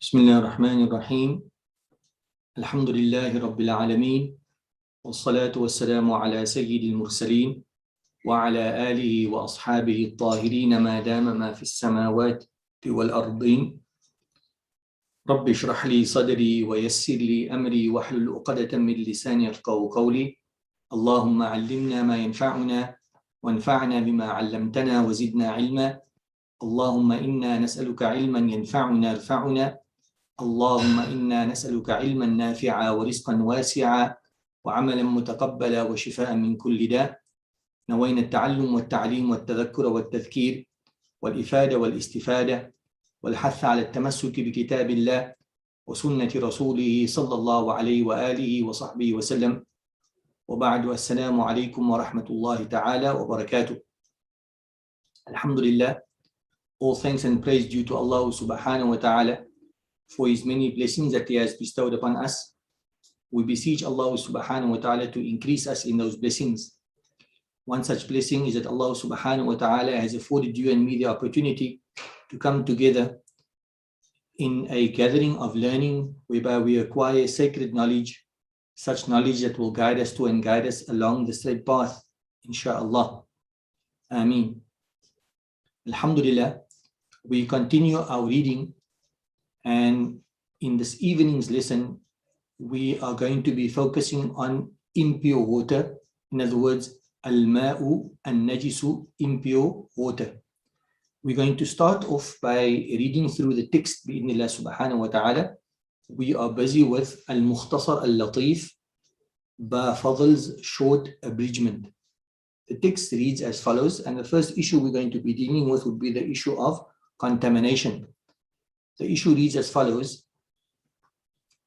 بسم الله الرحمن الرحيم الحمد لله رب العالمين والصلاة والسلام على سيد المرسلين وعلى آله وأصحابه الطاهرين ما دام ما في السماوات والأرضين رب اشرح لي صدري ويسر لي أمري واحلل عقدة من لساني يفقهوا قولي اللهم علمنا ما ينفعنا وانفعنا بما علمتنا وزدنا علما اللهم إنا نسألك علما ينفعنا يرفعنا اللهم إنا نسألك علما نافعا ورزقا واسعا وعملا متقبلا وشفاء من كل داء نوينا التعلم والتعليم والتذكر والتذكير والإفادة والاستفادة والحث على التمسك بكتاب الله وسنة رسوله صلى الله عليه وآله وصحبه وسلم وبعد السلام عليكم ورحمة الله تعالى وبركاته. Alhamdulillah, all thanks and praise due to Allah subhanahu wa ta'ala for his many blessings that he has bestowed upon us. We beseech Allah subhanahu wa ta'ala to increase us in those blessings. One such blessing is that Allah subhanahu wa ta'ala has afforded you and me the opportunity to come together in a gathering of learning whereby we acquire sacred knowledge, such knowledge that will guide us to and guide us along the straight path, insha'Allah. Ameen. Alhamdulillah, we continue our reading, and in this evening's lesson, we are going to be focusing on impure water. In other words, al-ma'u an-najisu, impure water. We're going to start off by reading through the text bi'idhnillah subhanahu wa ta'ala. We are busy with al-mukhtasar al-latif by Fadl's short abridgement. The text reads as follows, and the first issue we're going to be dealing with would be the issue of contamination. The issue reads as follows: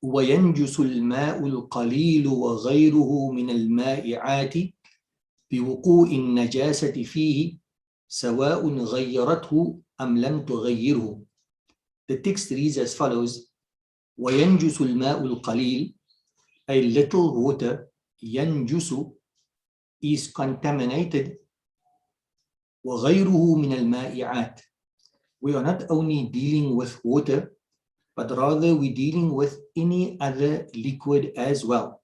وَيَنْجُسُ الْمَاءُ الْقَلِيلُ وَغَيْرُهُ مِنَ الْمَائِعَاتِ بِوُقُوعِ النَّجَاسَةِ فِيهِ سَوَاءٌ غَيَّرَتْهُ أَمْ لَمْ تُغَيِّرْهُ. The text reads as follows: وَيَنْجُسُ الْمَاءُ الْقَلِيلُ, a little water, يَنْجُسُ, is contaminated, وَغَيْرُهُ مِنَ الْمَائِعَاتِ. We are not only dealing with water, but rather we're dealing with any other liquid as well.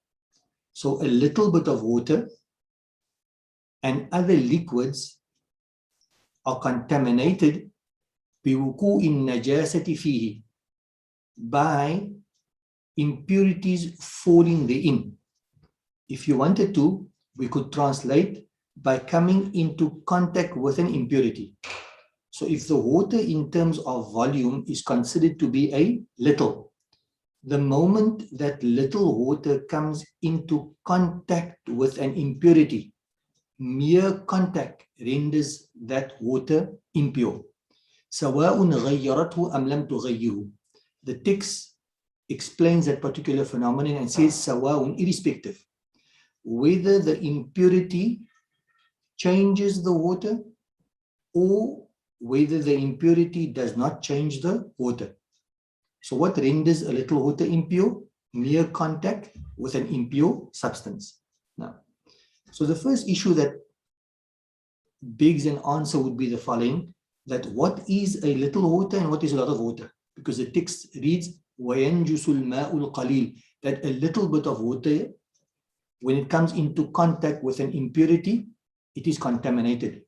So a little bit of water and other liquids are contaminated بِوُقُوعِ النَّجَاسَةِ فِيهِ, by impurities falling therein. If you wanted to, we could translate by coming into contact with an impurity. So if the water in terms of volume is considered to be a little, the moment that little water comes into contact with an impurity, mere contact renders that water impure. سَوَاءٌ غَيَّرَتْهُ أَمْ لَمْ تُغَيِّرُ. The text explains that particular phenomenon and says سَوَاءٌ, irrespective whether the impurity changes the water or whether the impurity does not change the water. So what renders a little water impure? Mere contact with an impure substance. Now, so the first issue that begs an answer would be the following: that what is a little water and what is a lot of water? Because the text reads وَيَنْجُسُ الْمَاءُ الْقَلِيلُ, that a little bit of water, when it comes into contact with an impurity, it is contaminated.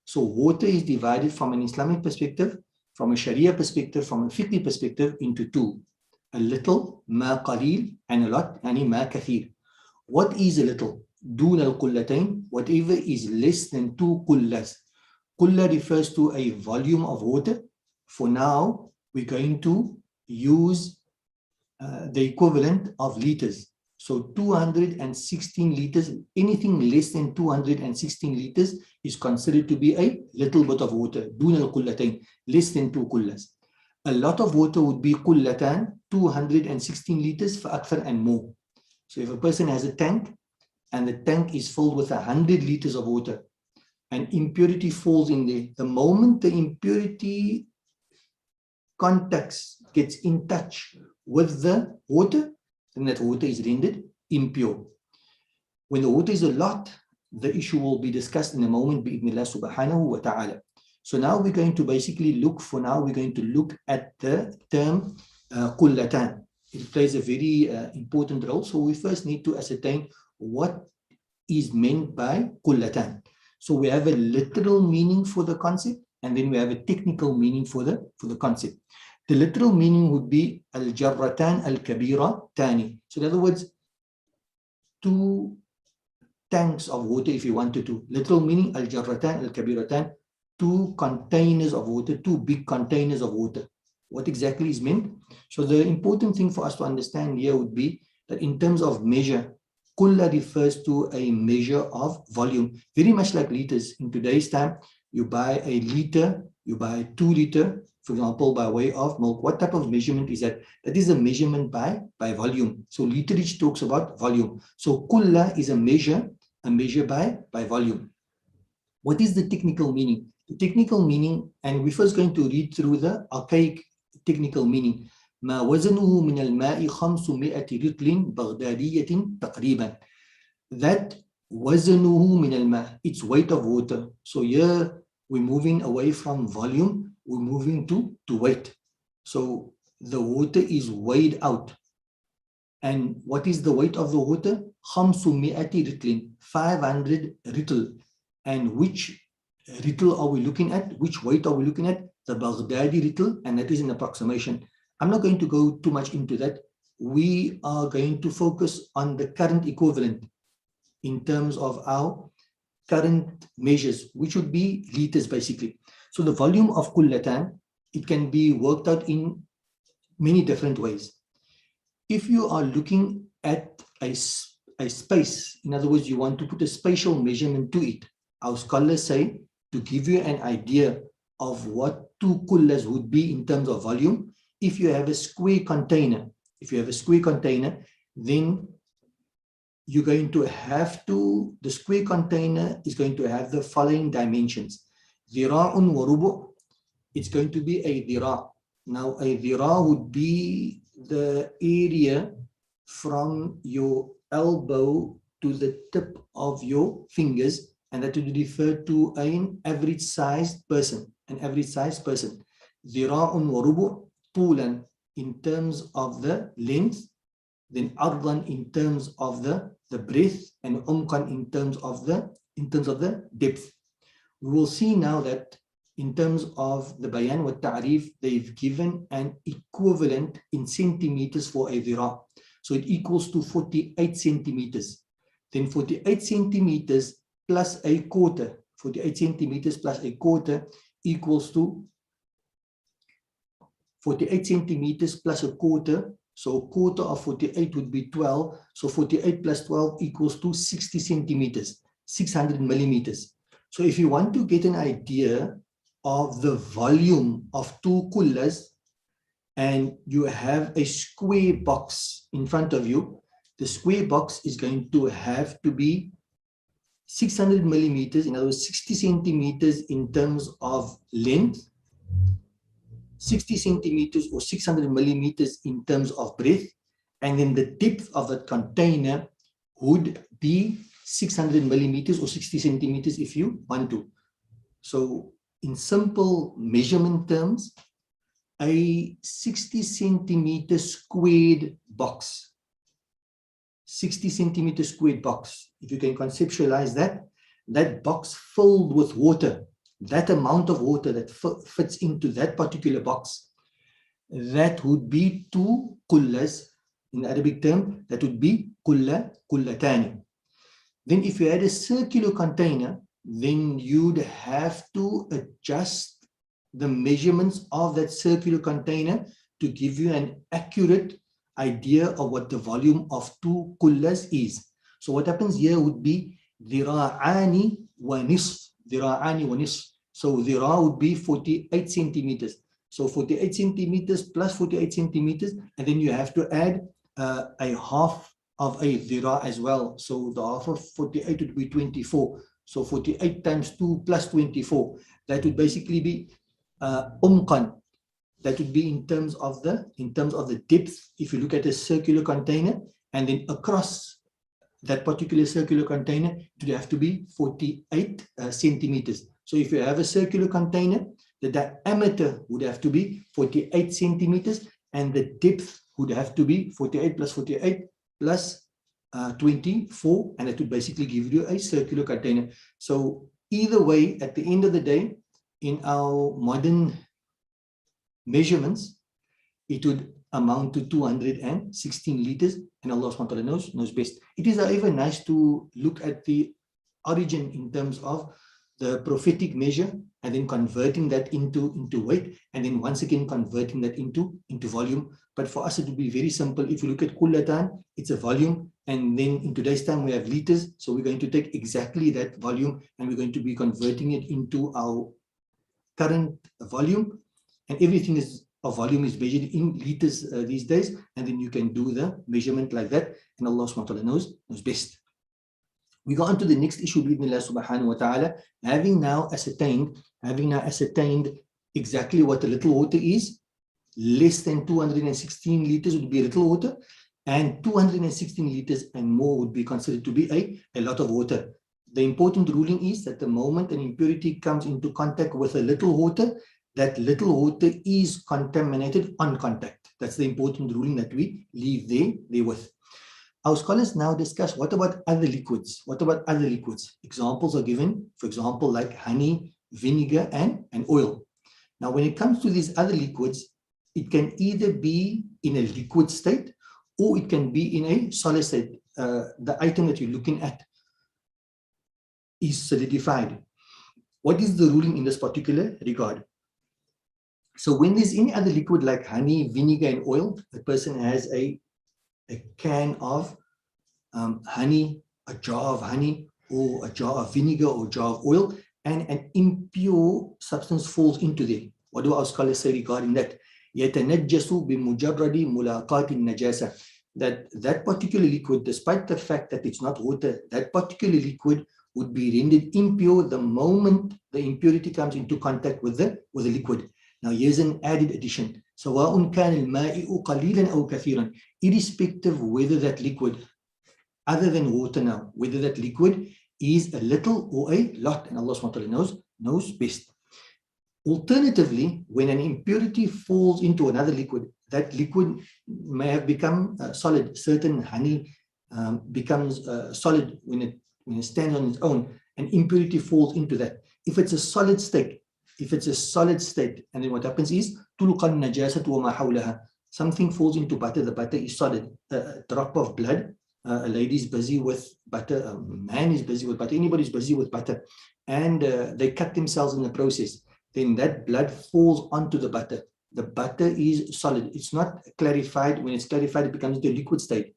So water is divided from an Islamic perspective, from a Sharia perspective, from a fiqh perspective, into two: a little, ma qalil, and a lot, yani ma kathir. What is a little? Dun al-Qullatayn, whatever is less than 2 qullas. Qulla refers to a volume of water. For now, we're going to use the equivalent of liters. So 216 liters, anything less than 216 liters is considered to be a little bit of water. Dun al-Qullatayn, less than 2 qullas. A lot of water would be Qullatan, 216 liters for akthar and more. So if a person has a tank and the tank is filled with 100 liters of water and impurity falls in there, the moment the impurity gets in touch with the water, then that water is rendered impure. When the water is a lot, the issue will be discussed in a moment bi'idhnillah subhanahu wa ta'ala. So now we're going to basically look at the term Qullatan. It plays a very important role. So we first need to ascertain what is meant by Qullatan. So we have a literal meaning for the concept, and then we have a technical meaning for the concept. The literal meaning would be al-jarratan al-kabira tani. So in other words, two tanks of water, if you wanted to. Literal meaning al-jarratan al-kabiratan, two containers of water, two big containers of water. What exactly is meant? So the important thing for us to understand here would be that in terms of measure, kulla refers to a measure of volume, very much like liters. In today's time, you buy a liter, you buy 2 liter, for example, by way of milk. What type of measurement is that? That is a measurement by volume. So literage talks about volume. So kulla is a measure by volume. What is the technical meaning? The technical meaning, and we're first going to read through the archaic technical meaning. ما وزنه من الماء 500 رطل بغدادية تقريبا. That وزنه من الماء, its weight of water. So here we're moving away from volume, we're moving to weight. So the water is weighed out. And what is the weight of the water? 500 رطل, 500 ritl. And which ritl are we looking at? Which weight are we looking at? The Baghdadi ritl, and that is an approximation. I'm not going to go too much into that. We are going to focus on the current equivalent in terms of our current measures, which would be liters basically. So the volume of Qullatan, it can be worked out in many different ways. If you are looking at a space, in other words, you want to put a spatial measurement to it, our scholars say, to give you an idea of what 2 kullas would be in terms of volume, if you have a square container, then you're going to have to, the square container is going to have the following dimensions. Dhira'un wa rubu', it's going to be a dhira'. Now a dhira' would be the area from your elbow to the tip of your fingers, and that would refer to an average sized person, Dhira'un wa rubu' tulan in terms of the length, then ardan in terms of the breadth, and umqan in terms of the depth. We will see now that in terms of the bayan wa ta'rif, they've given an equivalent in centimeters for a dhira'. So it equals to 48 centimeters. Then 48 centimeters plus a quarter, 48 centimeters plus a quarter equals to 48 centimeters plus a quarter. So a quarter of 48 would be 12. So 48 plus 12 equals to 60 centimeters, 600 millimeters. So if you want to get an idea of the volume of 2 kullas, and you have a square box in front of you, the square box is going to have to be 600 millimeters, in other words, 60 centimeters in terms of length, 60 centimeters or 600 millimeters in terms of breadth, and then the depth of the container would be 600 millimeters or 60 centimeters if you want to. So in simple measurement terms, a 60 centimeter squared box, 60 centimeter squared box, if you can conceptualize that box filled with water, that amount of water that fits into that particular box, that would be 2 kullas. In Arabic term, that would be kullatani. Then if you had a circular container, then you'd have to adjust the measurements of that circular container to give you an accurate idea of what the volume of 2 kullas is. So what happens here would be dhira'ani wa nisf. So dhira' would be 48 centimeters. So 48 centimeters plus 48 centimeters, and then you have to add a half of a dhira' as well. So the half of 48 would be 24. So 48 times 2 plus 24. That would basically be umqan. That would be in terms of the depth. If you look at a circular container, and then across that particular circular container, it would have to be 48 centimeters. So if you have a circular container, the diameter would have to be 48 centimeters, and the depth would have to be 48 plus 48 plus 24, and it would basically give you a circular container. So either way, at the end of the day, in our modern measurements, it would amount to 216 liters, and Allah subhanahu wa ta'ala knows best. It is, however, nice to look at the origin in terms of the prophetic measure, and then converting that into weight, and then once again converting that into volume. But for us, it would be very simple. If you look at Qullatan, it's a volume, and then in today's time we have liters, so we're going to take exactly that volume and we're going to be converting it into our current volume, and everything of volume is measured in liters these days, and then you can do the measurement like that, and Allah subhanahu wa ta'ala knows best. We go on to the next issue, bi'idhnillah subhanahu wa ta'ala, having now ascertained exactly what a little water is. Less than 216 liters would be a little water, and 216 liters and more would be considered to be a lot of water. The important ruling is that the moment an impurity comes into contact with a little water, that little water is contaminated on contact. That's the important ruling that we leave there with. Our scholars now discuss, what about other liquids? What about other liquids? Examples are given, for example, like honey, vinegar, and oil. Now, when it comes to these other liquids, it can either be in a liquid state or it can be in a solid state. The item that you're looking at is solidified. What is the ruling in this particular regard? So when there's any other liquid like honey, vinegar, and oil, a person has a can of honey, a jar of honey, or a jar of vinegar, or a jar of oil, and an impure substance falls into there. What do our scholars say regarding that? يَتَنَجَّسُ بِمُجَرَّدِ مُلَاقَاتِ النَّجَاسَةِ. That particular liquid, despite the fact that it's not water, that particular liquid would be rendered impure the moment the impurity comes into contact with the liquid. Now here's an added addition. سواء كان الماء قليلا أو كثيرا, irrespective whether that liquid, other than water now, whether that liquid is a little or a lot, and Allah subhanahu wa ta'ala knows best. Alternatively, when an impurity falls into another liquid, that liquid may have become solid. Certain honey becomes solid when it stands on its own. An impurity falls into that. If it's a solid state, and then what happens is تُلْقَى النَّجَاسَةُ وَمَا حَوْلَهَا. Something falls into butter. The butter is solid. A drop of blood. A lady is busy with butter. A man is busy with butter. Anybody is busy with butter, and they cut themselves in the process. Then that blood falls onto the butter. The butter is solid. It's not clarified. When it's clarified, it becomes the liquid state.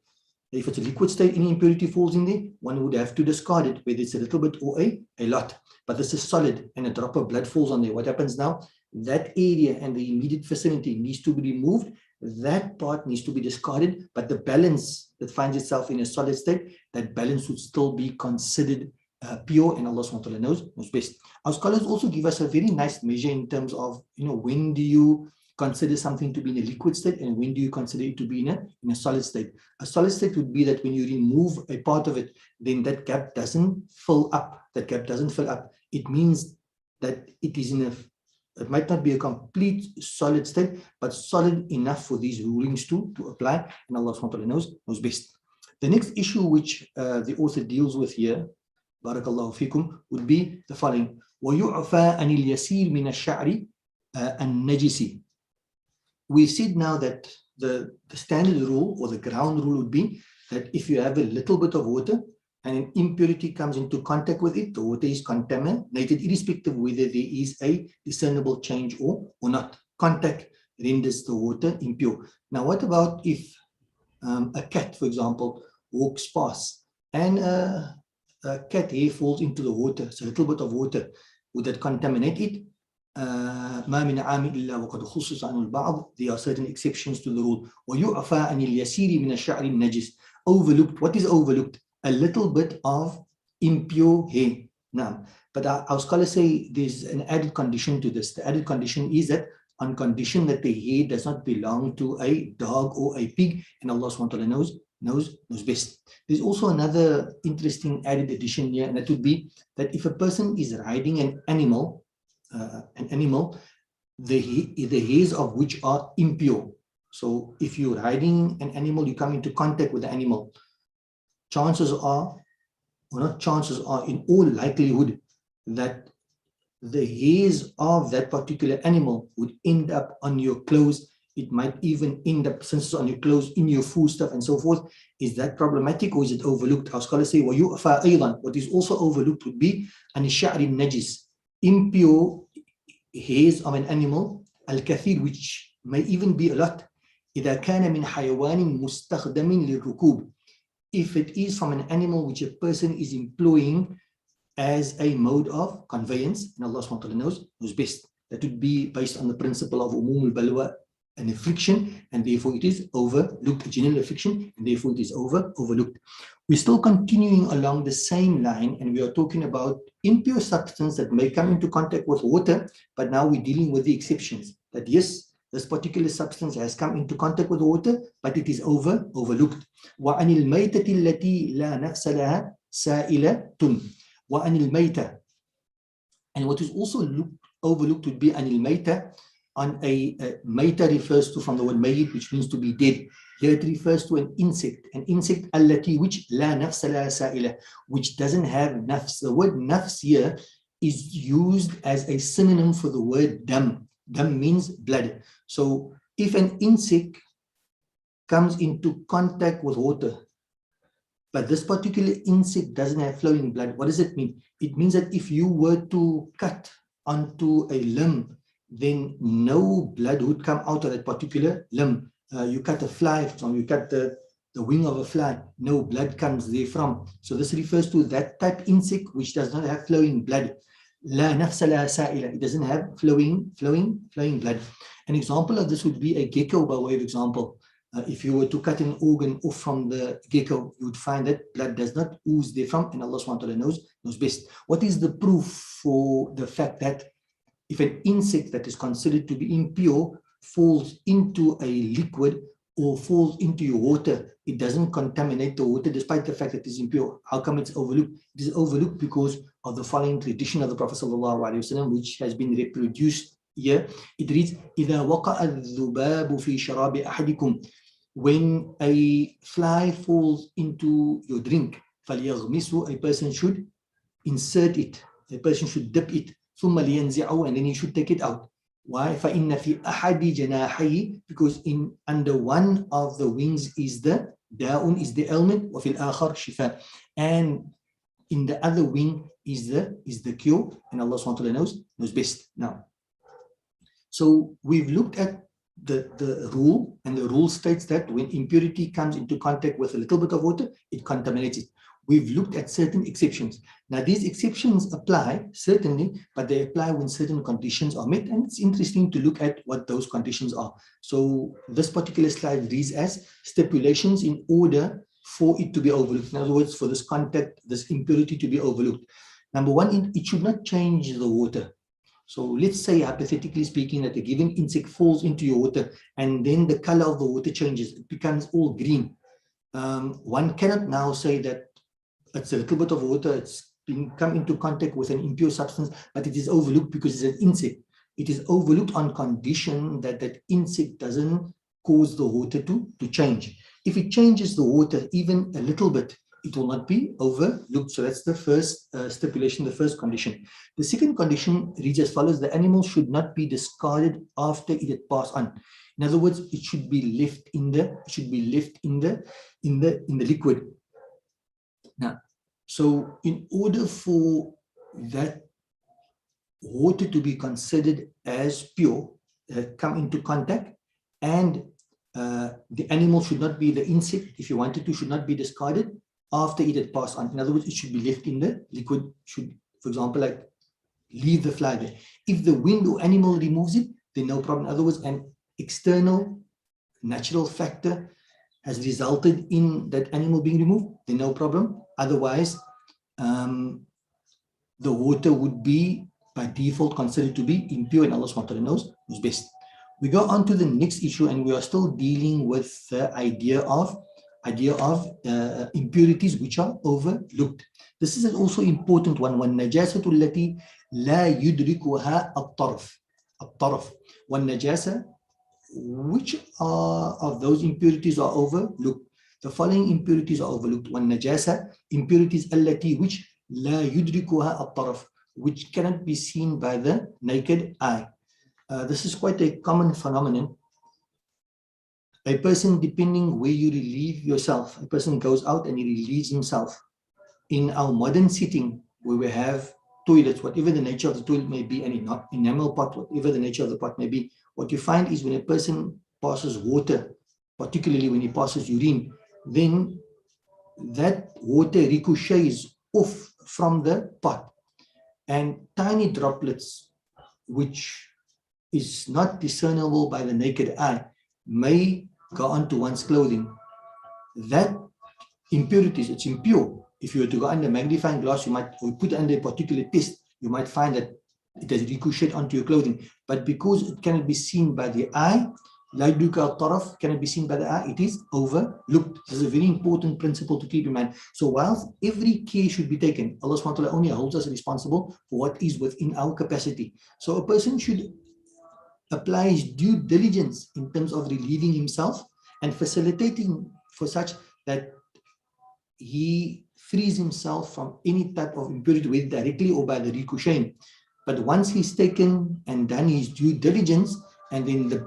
If it's a liquid state, any impurity falls in there, one would have to discard it, whether it's a little bit or a lot. But this is solid, and a drop of blood falls on there. What happens now? That area and the immediate vicinity needs to be removed. That part needs to be discarded, but the balance that finds itself in a solid state, that balance would still be considered pure, and Allah subhanahu wa ta'ala knows best. Our scholars also give us a very nice measure in terms of, when do you consider something to be in a liquid state and when do you consider it to be in a solid state. A solid state would be that when you remove a part of it, then that gap doesn't fill up. It means that it is it might not be a complete solid state, but solid enough for these rulings to apply, and Allah subhanahu wa ta'ala knows best. The next issue which the author deals with here, barakallahu fikum, would be the following: وَيُعْفَى عَنِ الْيَسِيرِ مِنَ الشَّعْرِ النَّجِسِ. We said now that the standard rule or the ground rule would be that if you have a little bit of water and an impurity comes into contact with it, the water is contaminated, irrespective whether there is a discernible change or not. Contact renders the water impure. Now, what about if a cat, for example, walks past and a cat hair falls into the water, so a little bit of water, would that contaminate it? ما من عام إلا وقد خصص عنه البعض. There are certain exceptions to the rule. ويعفى عن اليسير من الشعر النجس. Overlooked. What is overlooked? A little bit of impure hair. Now, but our scholars say there's an added condition to this. The added condition is that on condition that the hair does not belong to a dog or a pig, and Allah subhanahu wa ta'ala knows best. There's also another interesting added addition here, and that would be that if a person is riding an animal, the hairs of which are impure. So if you're riding an animal, you come into contact with the animal, chances are, or not chances are, in all likelihood, that the hairs of that particular animal would end up on your clothes. It might even end up, since it's on your clothes, in your food stuff and so forth. Is that problematic or is it overlooked? Our scholars say, وَيُؤْفَى أَيْضًا. What is also overlooked would be عن الشعر النجس, impure hairs of an animal, al-kathir, which may even be a lot. إذا كان من حيوان مستخدم للركوب. If it is from an animal which a person is employing as a mode of conveyance, and Allah SWT knows best. That would be based on the principle of umum al-balwa, an affliction, and therefore it is overlooked, a general affliction, and therefore it is overlooked. We're still continuing along the same line, and we are talking about impure substance that may come into contact with water, but now we're dealing with the exceptions. That yes, this particular substance has come into contact with water, but it is overlooked. وَعَنِ الْمَيْتَةِ الَّتِي لَا نَفْسَ لَهَا سَائِلَةٌ وَعَنِ الْمَيْتَةِ. And what is also overlooked would be عَنِ الْمَيْتَةِ. On a maita refers to from the word mayit, which means to be dead. Here it refers to an insect allati, which la nafs la sa'ila, which doesn't have nafs. The word nafs here is used as a synonym for the word dam. Dam means blood. So if an insect comes into contact with water, but this particular insect doesn't have flowing blood, what does it mean? It means that if you were to cut onto a limb, then no blood would come out of that particular limb. You cut a fly, for example, you cut the wing of a fly, no blood comes therefrom. So this refers to that type insect which does not have flowing blood. La nafsa la sa'ila, it doesn't have flowing blood. An example of this would be a gecko, by way of example. If you were to cut an organ off from the gecko, you would find that blood does not ooze therefrom, and Allah SWT knows best. What is the proof for the fact that if an insect that is considered to be impure falls into a liquid or falls into your water, it doesn't contaminate the water despite the fact that it is impure? How come it's overlooked? It is overlooked because of the following tradition of the Prophet ﷺ, which has been reproduced here. It reads, إِذَا وَقَعَ الذُّبَابُ فِي شَرَابِ أَحَدِكُمْ. When a fly falls into your drink, فَلْيَغْمِسُ, a person should insert it, a person should dip it, ثُمَّ لِيَنْزِعَهُ, and then he should take it out. Why? فَإِنَّ فِي أَحَدِ جَنَاحَيْهِ, because under one of the wings is the da'un, is the ailment, وَفِي الْآخَرِ شِفَاء, and in the other wing is the cure, and Allah SWT knows best. Now, so we've looked at the rule, and the rule states that when impurity comes into contact with a little bit of water, it contaminates it. We've looked at certain exceptions. Now, these exceptions apply, certainly, but they apply when certain conditions are met, and it's interesting to look at what those conditions are. So this particular slide reads as stipulations in order for it to be overlooked. In other words, for this contact, this impurity to be overlooked. Number one, it should not change the water. So let's say, hypothetically speaking, that a given insect falls into your water, and then the color of the water changes. It becomes all green. One cannot now say that it's a little bit of water, it's come into contact with an impure substance, but it is overlooked because it's an insect. It is overlooked on condition that that insect doesn't cause the water to change. If it changes the water even a little bit, it will not be overlooked. So that's the first stipulation, the first condition. The second condition reads as follows: the animal should not be discarded after it had passed on. In other words, it should be left in the liquid. Now, so in order for that water to be considered as pure, come into contact, and the animal should not be, the insect, if you wanted to, should not be discarded after it had passed on. In other words, it should be left in the liquid, should, for example, like leave the fly there. If the wind or animal removes it, then no problem. In other words, an external natural factor has resulted in that animal being removed, then no problem. Otherwise, the water would be by default considered to be impure, and Allah SWT knows best. We go on to the next issue, and we are still dealing with the idea of impurities which are overlooked. This is an also important one. وَالنَّجَاسَةُ الَّتِي لَا يُدْرِكُهَا الطَّرْفُ. وَالنَّجَاسَةُ which of those impurities are overlooked? The following impurities are overlooked. One najasah, impurities allati which la yudrikuha at-taraf, which cannot be seen by the naked eye. This is quite a common phenomenon. A person, depending where you relieve yourself, a person goes out and he relieves himself. In our modern setting, where we have toilets, whatever the nature of the toilet may be, and enamel pot, whatever the nature of the pot may be, what you find is when a person passes water, particularly when he passes urine, then that water ricochets off from the pot, and tiny droplets, which is not discernible by the naked eye, may go onto one's clothing. That impurities, it's impure. If you were to go under magnifying glass, or put under a particular test, you might find that it has ricocheted onto your clothing. But because it cannot be seen by the eye, cannot be seen by the eye, it is overlooked. This is a very important principle to keep in mind. So whilst every care should be taken, Allah subhanahu wa ta'ala only holds us responsible for what is within our capacity. So a person should apply his due diligence in terms of relieving himself and facilitating for such that he frees himself from any type of impurity, whether directly or by the ricochet. But once he's taken and done his due diligence, and then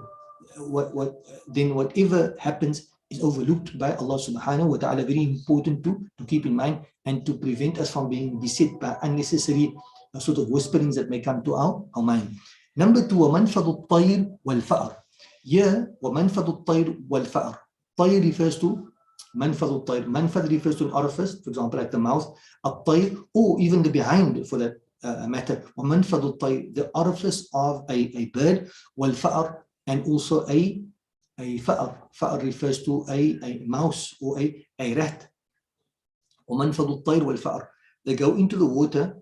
whatever happens is overlooked by Allah subhanahu wa ta'ala. Very important to keep in mind and to prevent us from being beset by unnecessary sort of whisperings that may come to our mind. Number two, وَمَنْفَضُ الطَّيْرِ وَالْفَأْرِ. Here, وَمَنْفَضُ الطَّيْرِ وَالْفَأْرِ. طَيْر refers to manfad al-tayr. Manfad refers to an orifice, for example, like the mouth, al-tayr, or even the behind for that matter. وَمَنْفَضُ الطَّيْر, the orifice of a bird, wal-fa'ar, and also a fa'ar. Fa'ar refers to a mouse or a rat. وَمَنْفَضُ الطَّيْر وَالْفَأْر. They go into the water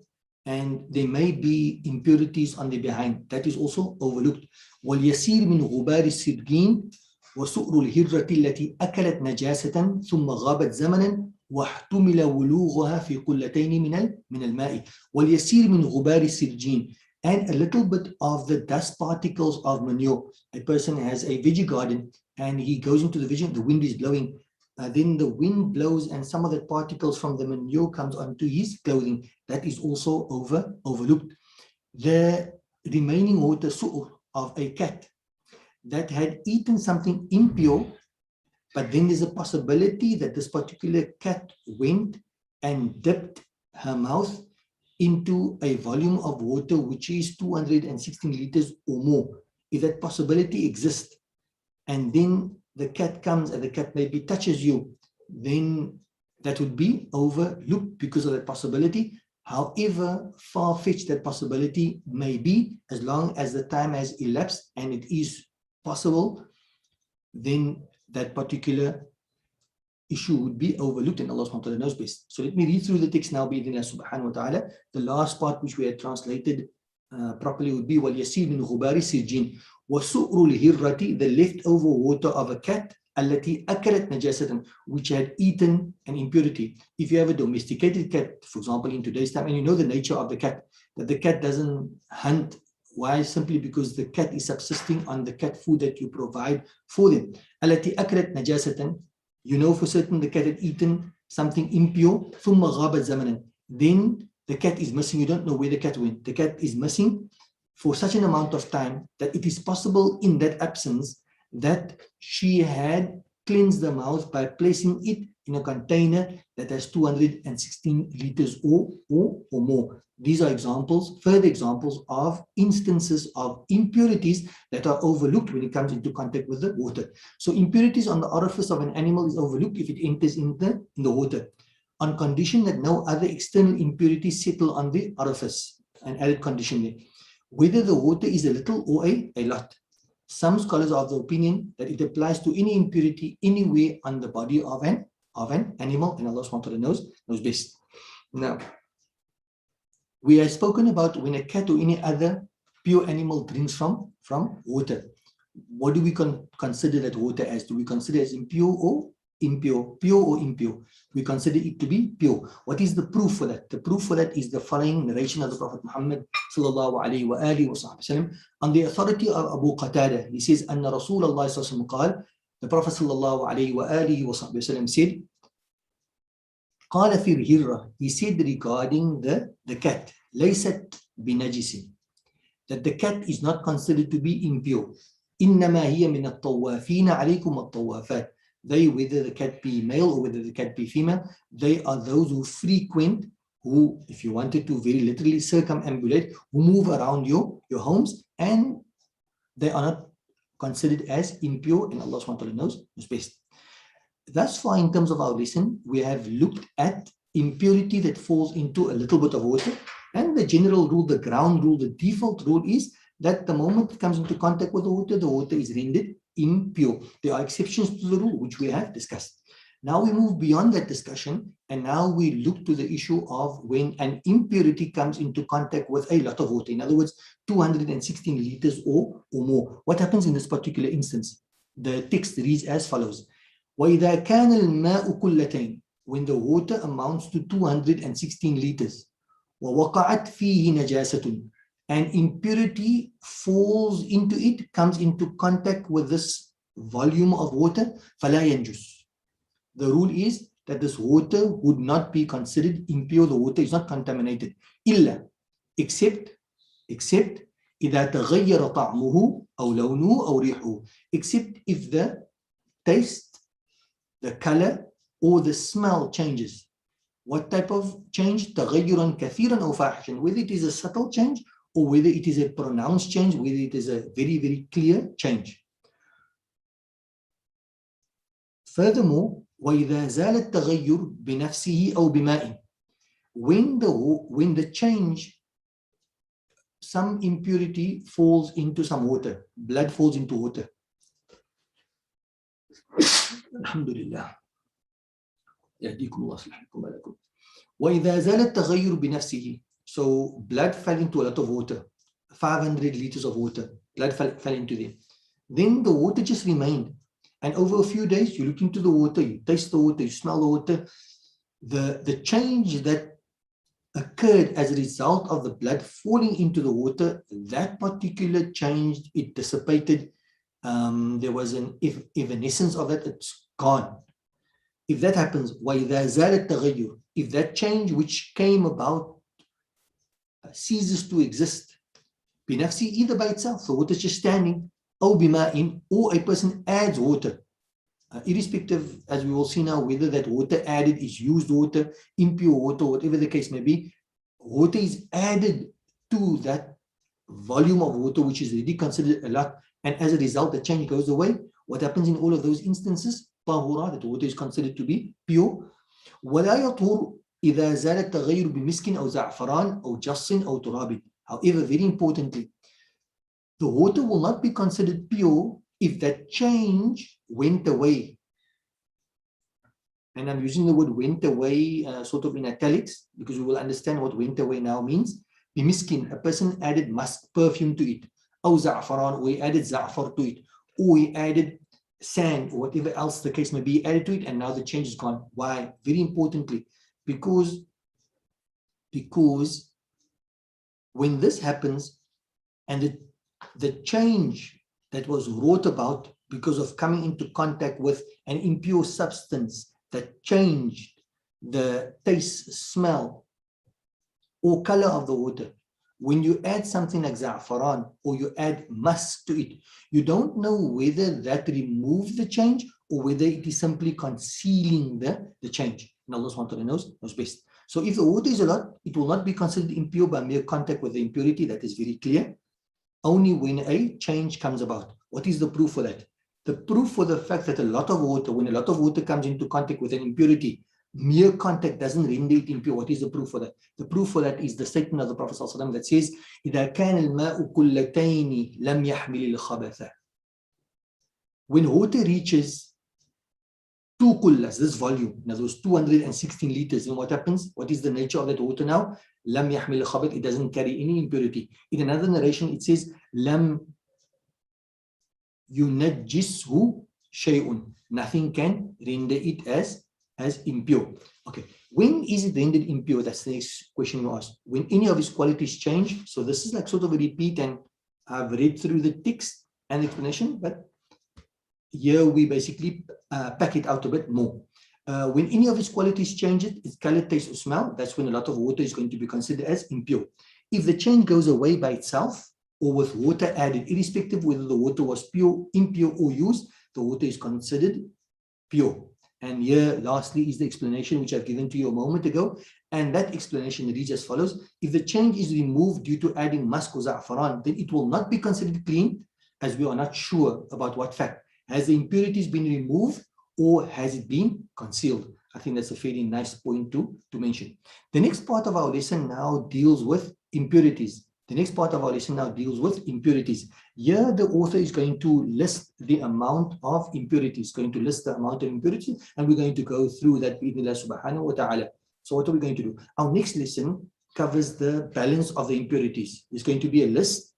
and there may be impurities on the behind. That is also overlooked. وَالْيَسِيرِ مِنْ غُبَارِ السِّرْجِينِ وسؤر الهرة التي أكلت نجاسة ثم غابت زمنا واحتمل ولوغها في قلتين من الماء واليسير من غبار السرجين, and a little bit of the dust particles of manure. A person has a veggie garden and he goes into the veggie, the wind is blowing, then the wind blows and some of the particles from the manure comes onto his clothing. That is also overlooked. The remaining water, su'ur, of a cat that had eaten something impure, but then there's a possibility that this particular cat went and dipped her mouth into a volume of water which is 216 liters or more. If that possibility exists, and then the cat comes and the cat maybe touches you, then that would be overlooked because of that possibility. However far-fetched that possibility may be, as long as the time has elapsed and it is possible, then that particular issue would be overlooked, and Allah subhanahu wa ta'ala knows best. So let me read through the text now, bi-idhnillah subhanahu wa ta'ala. The last part which we had translated properly would be وَالْيَسِيرِ مِنْ غُبَارِ السِّرْجِينِ وَسُؤْرُ الْهِرَّةِ, the leftover water of a cat, التي أكلت نجاسة, which had eaten an impurity. If you have a domesticated cat, for example, in today's time, and you know the nature of the cat, that the cat doesn't hunt. Why? Simply because the cat is subsisting on the cat food that you provide for them. التي أكلت نجاسة, you know for certain the cat had eaten something impure. ثم غابت زمنا, then the cat is missing. You don't know where the cat went. The cat is missing for such an amount of time that it is possible in that absence that she had cleansed the mouth by placing it in a container that has 216 liters or more. These are examples, further examples of instances of impurities that are overlooked when it comes into contact with the water. So impurities on the orifice of an animal is overlooked if it enters in the water, on condition that no other external impurities settle on the orifice. An added condition there. Whether the water is a little or a lot. Some scholars are of the opinion that it applies to any impurity anywhere on the body of an animal, and Allah subhanahu wa ta'ala knows best. Now, we have spoken about when a cat or any other pure animal drinks from water. What do we consider that water as? Do we consider it as impure impure. Pure or impure? We consider it to be pure. What is the proof for that? The proof for that is the following narration of the Prophet Muhammad sallallahu alayhi wa alihi wa sallam. On the authority of Abu Qatada, he says, Anna Rasulullah sallallahu alayhi wa sallam, the Prophet sallallahu alayhi wa alihi wa sallam said, قال في الهرة, he said regarding the cat, ليست بنجس, that the cat is not considered to be impure. إنما هي من الطوافين عليكم الطوافات. They, whether the cat be male or whether the cat be female, they are those who frequent, who, if you wanted to very literally circumambulate, who move around your homes, and they are not considered as impure, and Allah SWT knows best. Thus far, in terms of our lesson, we have looked at impurity that falls into a little bit of water, and the general rule, the ground rule, the default rule is that the moment it comes into contact with the water is rendered impure. There are exceptions to the rule, which we have discussed. Now we move beyond that discussion, and now we look to the issue of when an impurity comes into contact with a lot of water. In other words, 216 liters or more. What happens in this particular instance? The text reads as follows. وَإِذَا كَانَ الْمَاءُ كُلَّتَيْنِ, when the water amounts to 216 liters, وَوَقَعَتْ فِيهِ نَجَاسَةٌ, and impurity falls into it, comes into contact with this volume of water, فَلَا يَنْجُسُ. The rule is that this water would not be considered impure. The water is not contaminated. إِلَّا, except إِذَا تَغَيَّرَ طَعْمُهُ أَوْ لَوْنُهُ أَوْ رِيحُهُ, except if the taste, the color, or the smell changes. What type of change? تَغَيُّرًا كَثِيرًا أَوْ فَاحِشًا, whether it is a subtle change or whether it is a pronounced change, whether it is a very, very clear change. Furthermore, وَإِذَا زَالَ التَّغَيُّرُ بِنَفْسِهِ أَوْ بِمَاءٍ, when the change, some impurity falls into some water, blood falls into water. Alhamdulillah. وَإِذَا زَالَ التَّغَيُّرُ بِنَفْسِهِ, so blood fell into a lot of water, 500 liters of water, blood fell into them. Then the water just remained. And over a few days, you look into the water, you taste the water, you smell the water. The change that occurred as a result of the blood falling into the water, that particular change, it dissipated. There was an evanescence of that, it's gone. If that happens, وَإِذَا زَالَ التَّغَيُّرُ, if that change which came about ceases to exist, بِنَفْسِهِ, either by itself, the water is just standing, أو بماء, or a person adds water, irrespective, as we will see now, whether that water added is used water, impure water, whatever the case may be, water is added to that volume of water which is already considered a lot, and as a result the change goes away. What happens in all of those instances? طهورا, that water is considered to be pure. ولا يطهر إذا زال التغير بمسك أو زعفران أو جص أو تراب. However, very importantly, the water will not be considered pure if that change went away. And I'm using the word went away sort of in italics, because we will understand what went away now means. Bimiskin, a person added musk, perfume to it. Or za'faran, or he added za'far to it. Or he added sand, or whatever else the case may be, added to it, and now the change is gone. Why? Very importantly, because when this happens, and the change that was wrought about because of coming into contact with an impure substance that changed the taste, smell, or color of the water, when you add something like za'faran or you add musk to it, you don't know whether that removes the change or whether it is simply concealing the change. And Allah SWT knows best. So if the water is a lot, it will not be considered impure by mere contact with the impurity. That is very clear. Only when a change comes about. What is the proof for that? The proof for the fact that a lot of water, when a lot of water comes into contact with an impurity, mere contact doesn't render it impure. What is the proof for that? The proof for that is the statement of the Prophet ﷺ that says, إِذَا كَانَ الْمَاءُ كُلَّتَيْنِ لَمْ يَحْمِلِ الْخَبَثَ. When water reaches 2 kullas, this volume, now those 216 liters, then what happens? What is the nature of that water now? لَمْ يَحْمِلِ الْخَبَث, it doesn't carry any impurity. In another narration, it says, لَمْ يُنَجِّسْهُ shay'un. Nothing can render it as impure. Okay, when is it rendered impure? That's the next question you ask. When any of its qualities change. So this is like sort of a repeat, and I've read through the text and explanation, but here we basically pack it out a bit more. When any of its qualities change, its color, taste, or smell, that's when a lot of water is going to be considered as impure. If the change goes away by itself or with water added, irrespective whether the water was pure, impure, or used, the water is considered pure. And here, lastly, is the explanation which I've given to you a moment ago. And that explanation reads as follows. If the change is removed due to adding musk or za'faran, then it will not be considered clean, as we are not sure about what fact. Has the impurities been removed or has it been concealed? I think that's a fairly nice point to mention. The next part of our lesson now deals with impurities. Here, the author is going to list the amount of impurities, and we're going to go through that bi'idhnillah subhanahu wa ta'ala. So what are we going to do? Our next lesson covers the balance of the impurities. It's going to be a list,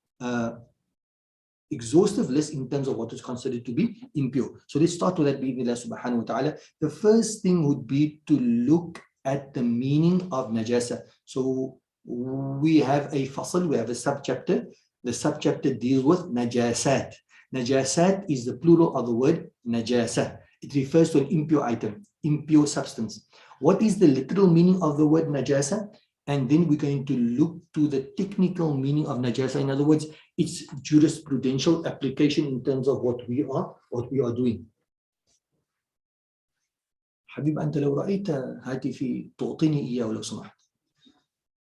exhaustive list in terms of what is considered to be impure. So let's start with that bi'idhnillah subhanahu wa ta'ala. The first thing would be to look at the meaning of najasah. So we have a fasl, we have a subchapter. The subchapter deals with najasat. Najasat is the plural of the word najasah. It refers to an impure item, impure substance. What is the literal meaning of the word najasah? And then we're going to look to the technical meaning of najasah. In other words, its jurisprudential application in terms of what we are doing. حبيب أنت لو رأيت هاتفي تعطيني إياه ولو سمحت.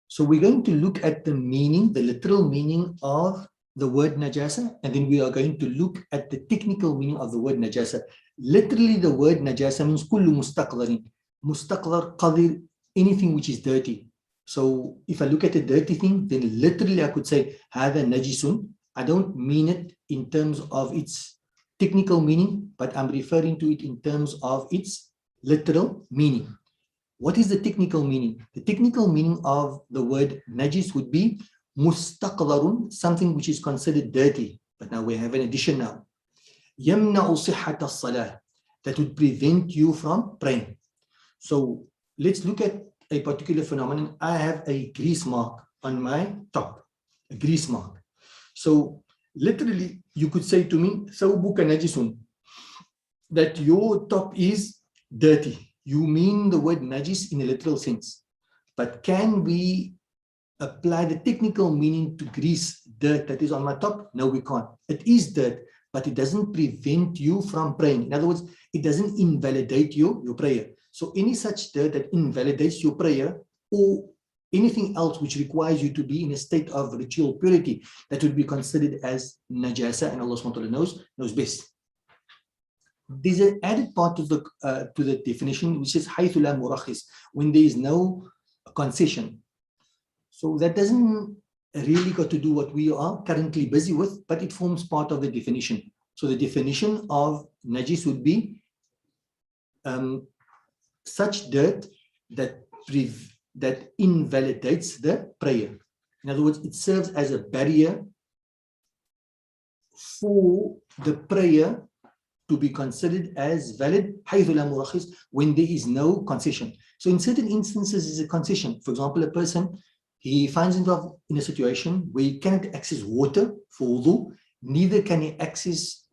So we're going to look at the meaning, the literal meaning of the word najasa, and then we are going to look at the technical meaning of the word najasa. Literally, the word najasa means kullu mustaqdarin. Mustaqdar, qadir, anything which is dirty. So if I look at a dirty thing, then literally I could say hadha najisun. I don't mean it in terms of its technical meaning, but I'm referring to it in terms of its literal meaning. What is the technical meaning? The technical meaning of the word najis would be mustaqdarun, something which is considered dirty. But now we have an addition now. Yamna'u sihhat as-salah, that would prevent you from praying. So let's look at a particular phenomenon. I have a grease mark on my top, a grease mark. So literally you could say to me, thawbuka najisun, that your top is dirty. You mean the word najis in a literal sense. But can we apply the technical meaning to grease, dirt that is on my top? No, we can't. It is dirt, but it doesn't prevent you from praying. In other words, it doesn't invalidate your prayer. So any such dirt that invalidates your prayer or anything else which requires you to be in a state of ritual purity, that would be considered as najasa, and Allah SWT knows best. There's an added part to the definition, which is haythu la murakhis, when there is no concession. So that doesn't really got to do what we are currently busy with, but it forms part of the definition. So the definition of najis would be such dirt that invalidates the prayer. In other words, it serves as a barrier for the prayer to be considered as valid when there is no concession. So in certain instances, is a concession. For example, a person, he finds himself in a situation where he cannot access water for wudu, neither can he access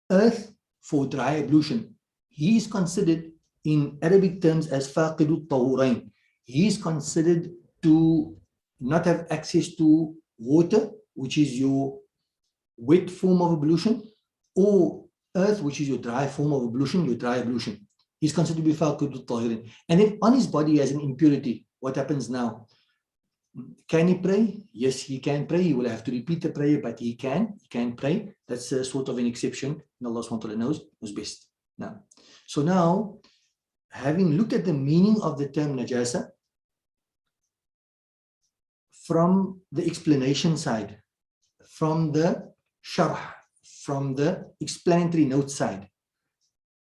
earth for dry ablution. He is considered in Arabic terms as faqidut tahurain. He is considered to not have access to water, which is your wet form of ablution, or earth, which is your dry form of ablution, your dry ablution. He's considered to be faqidut tahirin. And then on his body he has an impurity. What happens now? Can he pray? Yes, he can pray. He will have to repeat the prayer, but he can pray. That's a sort of an exception, and Allah SWT knows best. So now, having looked at the meaning of the term najasa from the explanation side, from the sharh, from the explanatory note side.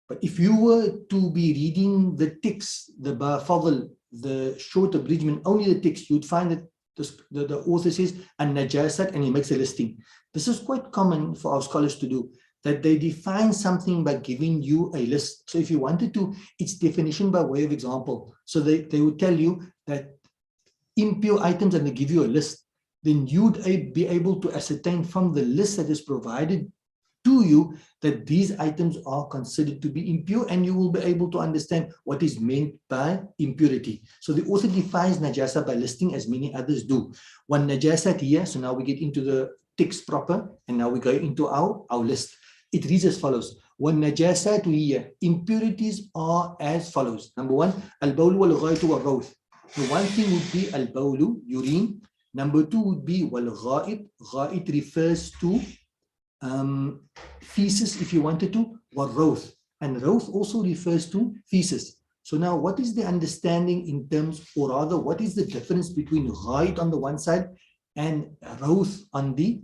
But if you were to be reading the text, the Fadl, the short abridgment, only the text, you'd find that the author says an najasat, and he makes a listing. This is quite common for our scholars to do. that they define something by giving you a list. So if you wanted to, it's definition by way of example. So they would tell you that impure items, and they give you a list. Then you'd be able to ascertain from the list that is provided to you that these items are considered to be impure, and you will be able to understand what is meant by impurity. So the author defines najasah by listing, as many others do. One najasat here, so now we get into the text proper, and now we go into our list. It reads as follows. One najasat here, impurities are as follows. Number one, al-bawl wal-ghaitu wal-rawth. The one thing would be al-bawlu, urine. Number two would be wal-ghait. Ghait refers to feces, if you wanted to, wal-rawth. And rawth also refers to feces. So now what is the understanding in terms, or rather, what is the difference between ghait on the one side and rawth on the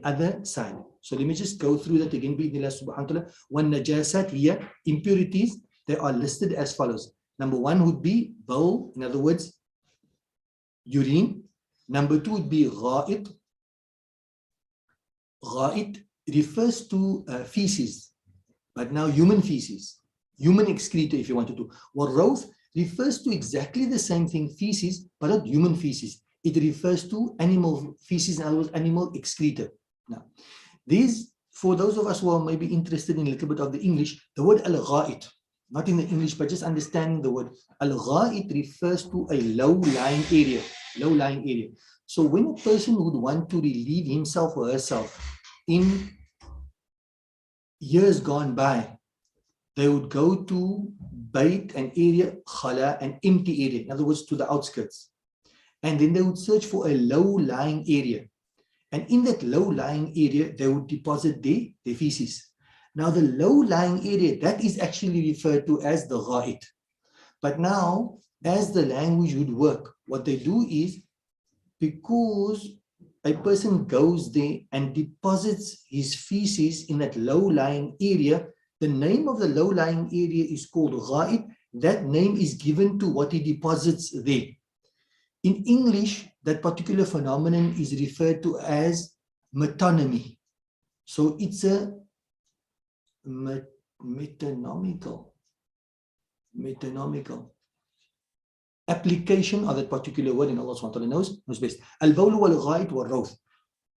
other side? So let me just go through that again. Bi-idhnillah subhanahu wa ta'ala. One najasat here, impurities, they are listed as follows. Number one would be bawl, in other words, urine. Number two would be ghait. Ghait refers to feces, but now human feces, human excreta, if you wanted to. Wal-rawth refers to exactly the same thing, feces, but not human feces. It refers to animal feces, in other words, animal excreta. Now, these, for those of us who are maybe interested in a little bit of the English, the word al-ghait, not in the English, but just understanding the word. Al-ghait refers to a low-lying area. Low-lying area. So when a person would want to relieve himself or herself in years gone by, they would go to bait an area, khala, an empty area, in other words, to the outskirts. And then they would search for a low-lying area. And in that low-lying area, they would deposit their feces. Now, the low-lying area, that is actually referred to as the ghait. But now, as the language would work, what they do is, because a person goes there and deposits his feces in that low-lying area, the name of the low-lying area is called ghait. That name is given to what he deposits there. In English, that particular phenomenon is referred to as metonymy. So it's a metonymical application of that particular word, and Allah subhanahu wa ta'ala knows best. Al-bawl wal-ghait wal-rawth.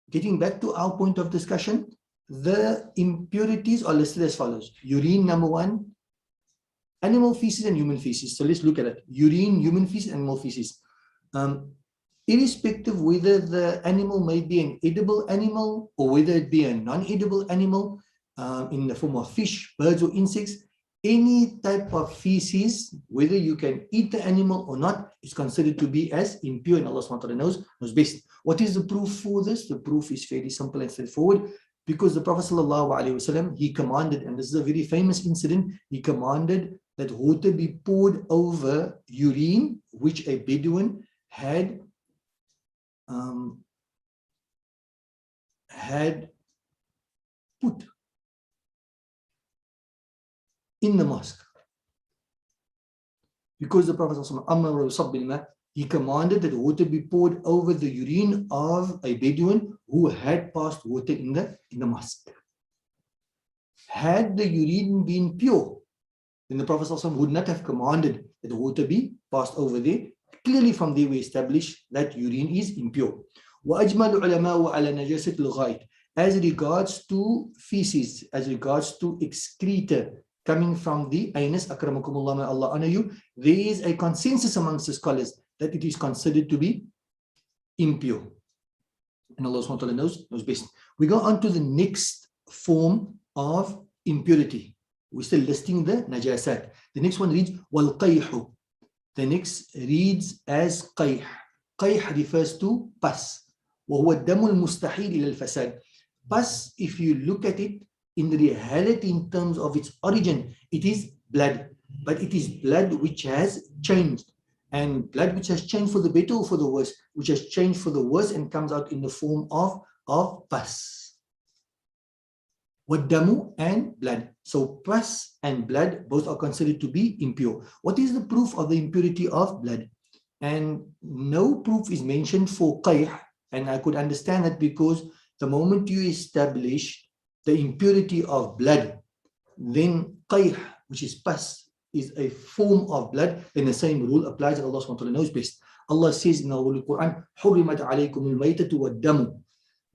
Getting back to our point of discussion, the impurities are listed as follows. Urine, number one, animal feces and human feces. So let's look at it. Urine, human feces, animal feces. Irrespective whether the animal may be an edible animal or whether it be a non-edible animal, in the form of fish, birds, or insects, any type of feces, whether you can eat the animal or not, is considered to be as impure, and Allah subhanahu wa ta'ala knows best. What is the proof for this? The proof is fairly simple and straightforward, because the Prophet sallallahu alaihi wasallam, he commanded, and this is a very famous incident, he commanded that water be poured over urine which a Bedouin had put in the mosque. Because the Prophet ﷺ, he commanded that water be poured over the urine of a Bedouin who had passed water in the mosque. Had the urine been pure, then the Prophet ﷺ would not have commanded that the water be passed over there. Clearly from there we establish that urine is impure. وَأَجْمَلُ عُلَمَاءُ عَلَى نَجَاسَةِ الْغَائِطِ. As regards to feces, as regards to excreta coming from the anus, akramakumullah, may Allah honor you, there is a consensus amongst the scholars that it is considered to be impure. And Allah subhanahu wa ta'ala knows best. We go on to the next form of impurity. We're still listing the najasat. The next one reads wal-qayhu. The next reads as qayh. Qayh refers to pus. وَهُوَ الدَّمُ الْمُسْتَحِيلِ إِلَى الْفَسَادِ. Pus, if you look at it, in reality, in terms of its origin, it is blood. But it is blood which has changed. And blood which has changed for the better or for the worse, which has changed for the worse and comes out in the form of pus. Wadamu and blood. So pus and blood both are considered to be impure. What is the proof of the impurity of blood? And no proof is mentioned for qayh. And I could understand that because the moment you establish the impurity of blood, then qayh, which is pus, is a form of blood, then the same rule applies, and Allah subhanahu wa ta'ala knows best. Allah says in the Holy Quran, حُرِّمَتْ عَلَيْكُمُ الْمَيْتَةُ وَالدَّمُ,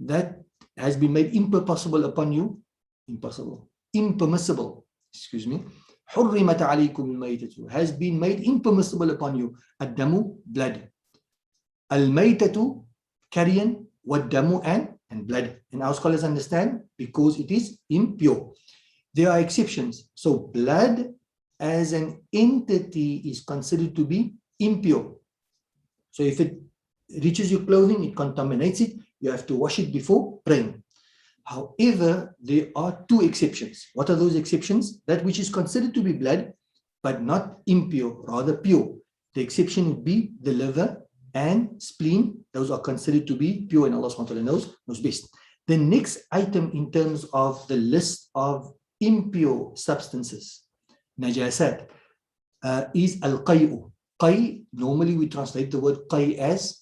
that has been made impossible upon you, impermissible, excuse me, حُرِّمَتْ عَلَيْكُمُ الْمَيْتَةُ, has been made impermissible upon you, الدَّمُ, blood, al-maytatu, carrion, wad-damu, and blood. And our scholars understand, because it is impure. There are exceptions. So blood as an entity is considered to be impure. So if it reaches your clothing, it contaminates it, you have to wash it before praying. However, there are two exceptions. What are those exceptions? That which is considered to be blood, but not impure, rather pure. The exception would be the liver and spleen. Those are considered to be pure, and Allah SWT knows best. The next item in terms of the list of impure substances, najasat, is al-qay'u. Qay, normally we translate the word qay as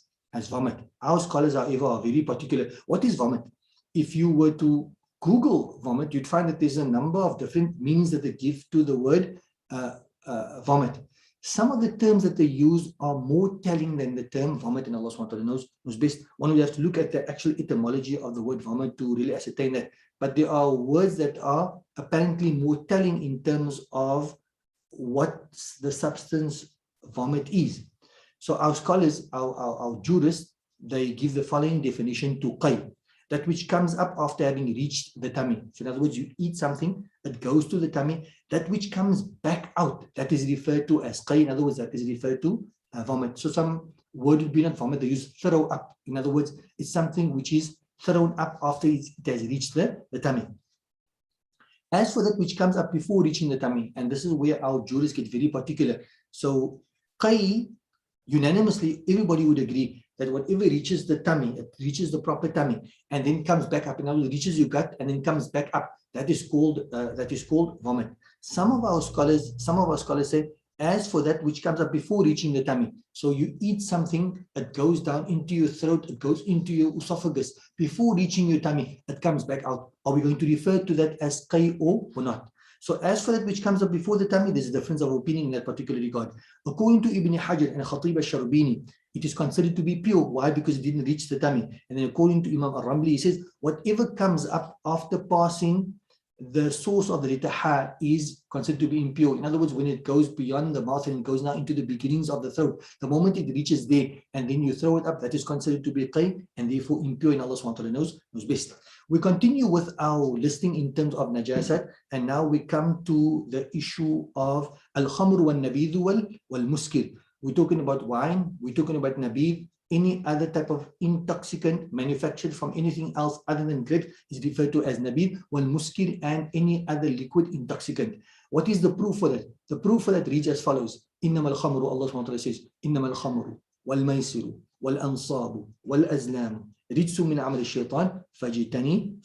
vomit. Our scholars, however, are very particular. What is vomit? If you were to Google vomit, you'd find that there's a number of different meanings that they give to the word vomit. Some of the terms that they use are more telling than the term vomit, and Allah SWT knows best. One would have to look at the actual etymology of the word vomit to really ascertain that. But there are words that are apparently more telling in terms of what the substance vomit is. So our scholars, our jurists, they give the following definition to qay: that which comes up after having reached the tummy. So in other words, you eat something, it goes to the tummy. That which comes back out, that is referred to as qay. In other words, that is referred to vomit. So some word would be not vomit, they use throw up. In other words, it's something which is thrown up after it has reached the tummy. As for that which comes up before reaching the tummy, and this is where our jurists get very particular. So qay, unanimously, everybody would agree that whatever reaches the tummy, it reaches the proper tummy, and then comes back up. In other words, reaches your gut and then comes back up. That is called vomit. Some of our scholars say, as for that which comes up before reaching the tummy, so you eat something, it goes down into your throat, it goes into your esophagus, before reaching your tummy, it comes back out. Are we going to refer to that as qay or not? So as for that which comes up before the tummy, there's a difference of opinion in that particular regard. According to Ibn Hajar and Khatib al-Sharbini, it is considered to be pure. Why? Because it didn't reach the tummy. And then according to Imam al-Ramli, he says, whatever comes up after passing the source of the letter ha is considered to be impure. In other words, when it goes beyond the mouth and it goes now into the beginnings of the throat, the moment it reaches there and then you throw it up, that is considered to be qay and therefore impure, and Allah SWT knows best. We continue with our listing in terms of najasat, and now we come to the issue of al-khamr wal-nabidh wal-muskir. We're talking about wine, we're talking about nabidh, any other type of intoxicant manufactured from anything else other than grapes is referred to as nabidh, wal-muskir, and any other liquid intoxicant. What is the proof for that? The proof for that reads as follows. إِنَّمَا الْخَمْرُ, Allah SWT says, إِنَّمَا الْخَمْرُ وَالْمَيْسِرُ وَالْأَنصَابُ وَالْأَزْلَامُ رِجْسٌ مِنْ عَمَلِ الشَّيْطَانِ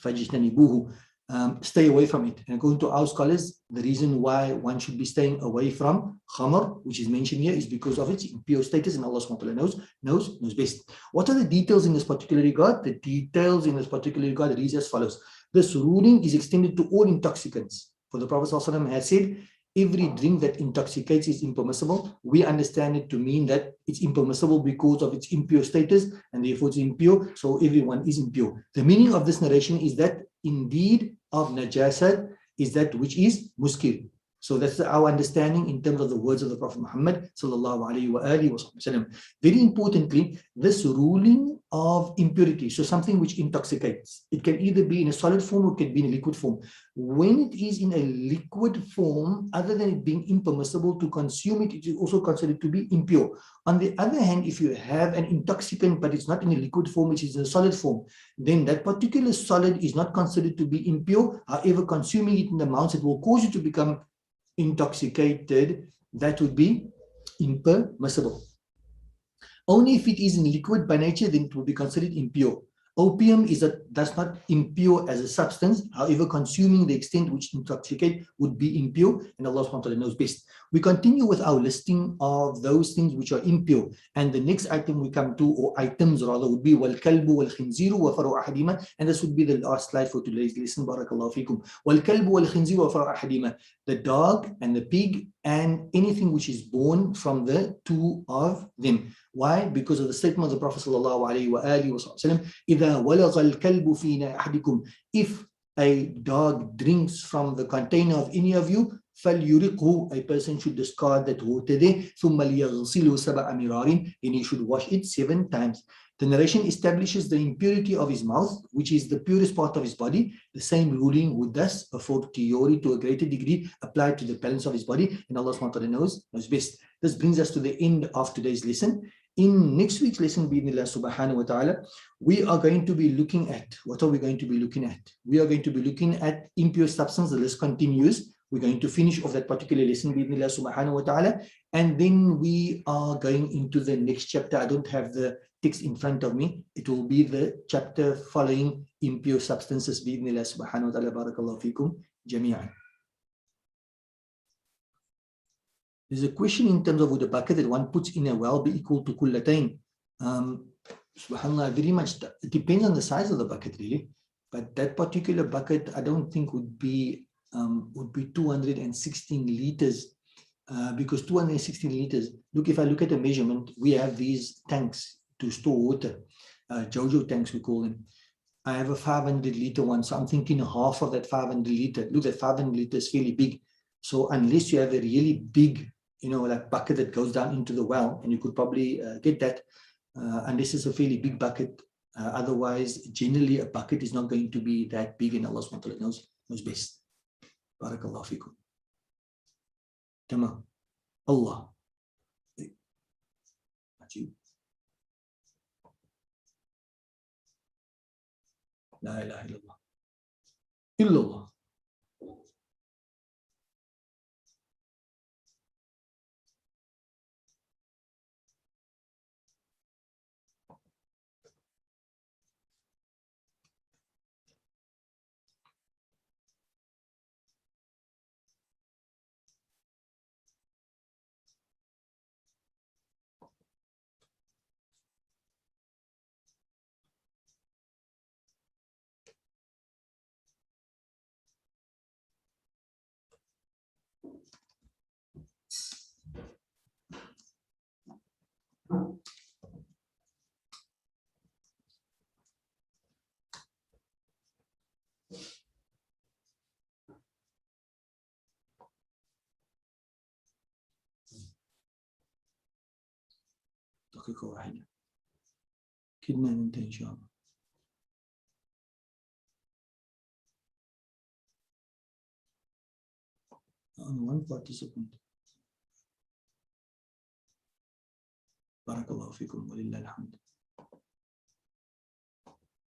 فَاجْتَنِبُوهُ. Stay away from it. And according to our scholars, the reason why one should be staying away from khamr, which is mentioned here, is because of its impure status, and Allah SWT knows best. What are the details in this particular regard? The details in this particular regard reads as follows. This ruling is extended to all intoxicants. For the Prophet ﷺ has said, every drink that intoxicates is impermissible. We understand it to mean that it's impermissible because of its impure status, and therefore it's impure, so everyone is impure. The meaning of this narration is that indeed of najasat is that which is muskir. So that's our understanding in terms of the words of the Prophet Muhammad sallallahu alaihi wasallam. Very importantly, this ruling of impurity, so something which intoxicates, it can either be in a solid form or it can be in a liquid form. When it is in a liquid form, other than it being impermissible to consume it, it is also considered to be impure. On the other hand, if you have an intoxicant but it's not in a liquid form, which is in a solid form, then that particular solid is not considered to be impure. However, consuming it in the mouth, it will cause you to become intoxicated. That would be impermissible. Only if it is in liquid by nature, then it will be considered impure. Opium is does not impure as a substance. However, consuming the extent which intoxicate would be impure, and Allah subhanahu wa ta'ala knows best. We continue with our listing of those things which are impure. And the next item we come to, or items rather, would be وَالْكَلْبُ وَالْخِنْزِيرُ وَفَرُوا أَحَدِهِمَا. And this would be the last slide for today's lesson. Barakallahu fikum. وَالْكَلْبُ وَالْخِنْزِيرُ وَفَرُوا أَحَدِهِمَا. The dog and the pig and anything which is born from the two of them. Why? Because of the statement of the Prophet sallallahu alaihi wasallam, إِذَا وَلَغَ الْكَلْبُ فِي أَحَدِكُمْ. If a dog drinks from the container of any of you, فَلْيُرِقْهُ. A person should discard that water there. ثُمَّ لِيَغْسِلُهُ سَبْعَ مِرَارٍ. And he should wash it 7 times. The narration establishes the impurity of his mouth, which is the purest part of his body. The same ruling would thus, a fortiori to a greater degree, apply to the balance of his body. And Allah subhanahu wa ta'ala knows best. This brings us to the end of today's lesson. In next week's lesson, bi'idhnillah subhanahu wa ta'ala, we are going to be looking at, what are we going to be looking at? We are going to be looking at impure substance. The list continues. We're going to finish off that particular lesson, bi'idhnillah subhanahu wa ta'ala, and then we are going into the next chapter. I don't have the text in front of me. It will be the chapter following impure substances, bi'idhnillah subhanahu wa ta'ala. Barakallahu fikum jami'an. There's a question in terms of would the bucket that one puts in a well be equal to Qullatan? Subhanallah, very much, it depends on the size of the bucket really, but that particular bucket I don't think would be 216 liters, because 216 liters, look, if I look at the measurement, we have these tanks to store water, Jojo tanks we call them. I have a 500 liter one, so I'm thinking half of that 500 liter. Look, that 500 liter is fairly big. So unless you have a really big, like bucket that goes down into the well, and you could probably get that, unless it's a fairly big bucket. Otherwise, generally a bucket is not going to be that big, and Allah subhanahu wa ta'ala knows best. Barakallahu fikum. Tamam. Allah. La ilaha illallah. Illallah. دقيقة واحدة كدنا ننتهي إن شاء الله. On one participant. بارك الله فيكم ولله الحمد.